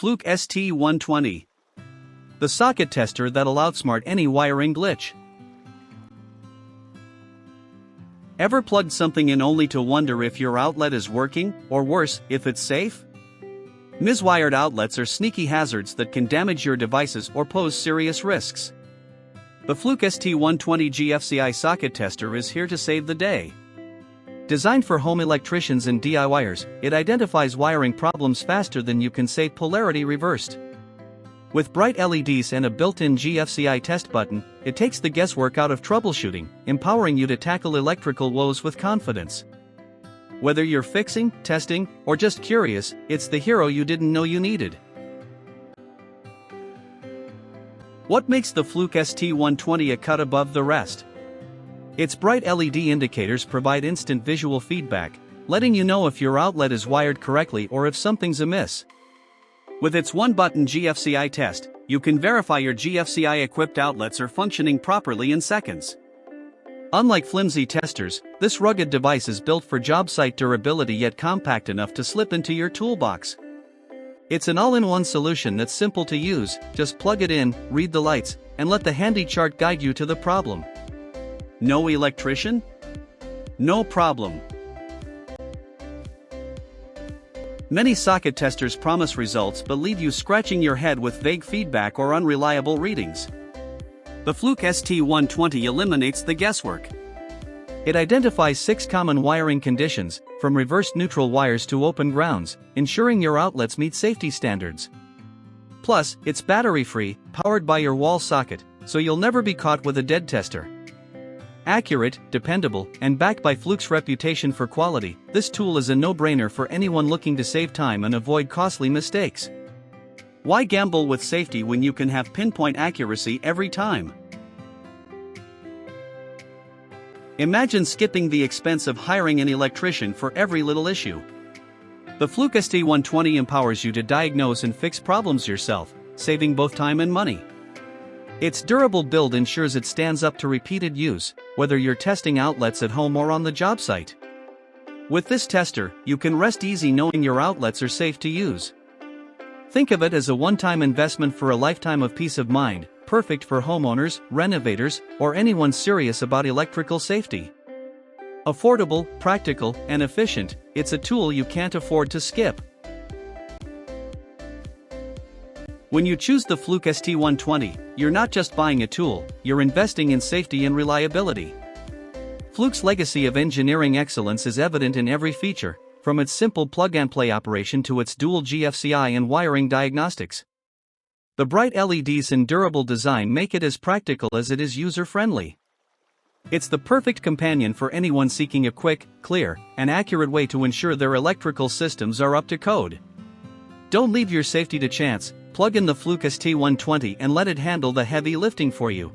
Fluke ST120. The socket tester that'll outsmart any wiring glitch. Ever plugged something in only to wonder if your outlet is working, or worse, if it's safe? Miswired outlets are sneaky hazards that can damage your devices or pose serious risks. The Fluke ST120 GFCI socket tester is here to save the day. Designed for home electricians and DIYers, it identifies wiring problems faster than you can say Polarity reversed. With bright LEDs and a built-in GFCI test button, it takes the guesswork out of troubleshooting, empowering you to tackle electrical woes with confidence. Whether you're fixing, testing, or just curious, it's the hero you didn't know you needed. What makes the Fluke ST120 a cut above the rest? Its bright LED indicators provide instant visual feedback, letting you know if your outlet is wired correctly or if something's amiss. With its one-button GFCI test, you can verify your GFCI-equipped outlets are functioning properly in seconds. Unlike flimsy testers, this rugged device is built for job site durability yet compact enough to slip into your toolbox. It's an all-in-one solution that's simple to use. Just plug it in, read the lights, and let the handy chart guide you to the problem. No electrician? No problem. Many socket testers promise results but leave you scratching your head with vague feedback or unreliable readings. The Fluke ST120 eliminates the guesswork. It identifies 6 common wiring conditions, from reversed neutral wires to open grounds, ensuring your outlets meet safety standards. Plus, it's battery-free, powered by your wall socket, so you'll never be caught with a dead tester. Accurate, dependable, and backed by Fluke's reputation for quality, this tool is a no-brainer for anyone looking to save time and avoid costly mistakes. Why gamble with safety when you can have pinpoint accuracy every time? Imagine skipping the expense of hiring an electrician for every little issue. The Fluke ST120 empowers you to diagnose and fix problems yourself, saving both time and money. Its durable build ensures it stands up to repeated use, whether you're testing outlets at home or on the job site. With this tester, you can rest easy knowing your outlets are safe to use. Think of it as a one-time investment for a lifetime of peace of mind, perfect for homeowners, renovators, or anyone serious about electrical safety. Affordable, practical, and efficient, it's a tool you can't afford to skip. When you choose the Fluke ST120, you're not just buying a tool, you're investing in safety and reliability. Fluke's legacy of engineering excellence is evident in every feature, from its simple plug-and-play operation to its dual GFCI and wiring diagnostics. The bright LEDs and durable design make it as practical as it is user-friendly. It's the perfect companion for anyone seeking a quick, clear, and accurate way to ensure their electrical systems are up to code. Don't leave your safety to chance. Plug in the Fluke ST120 and let it handle the heavy lifting for you.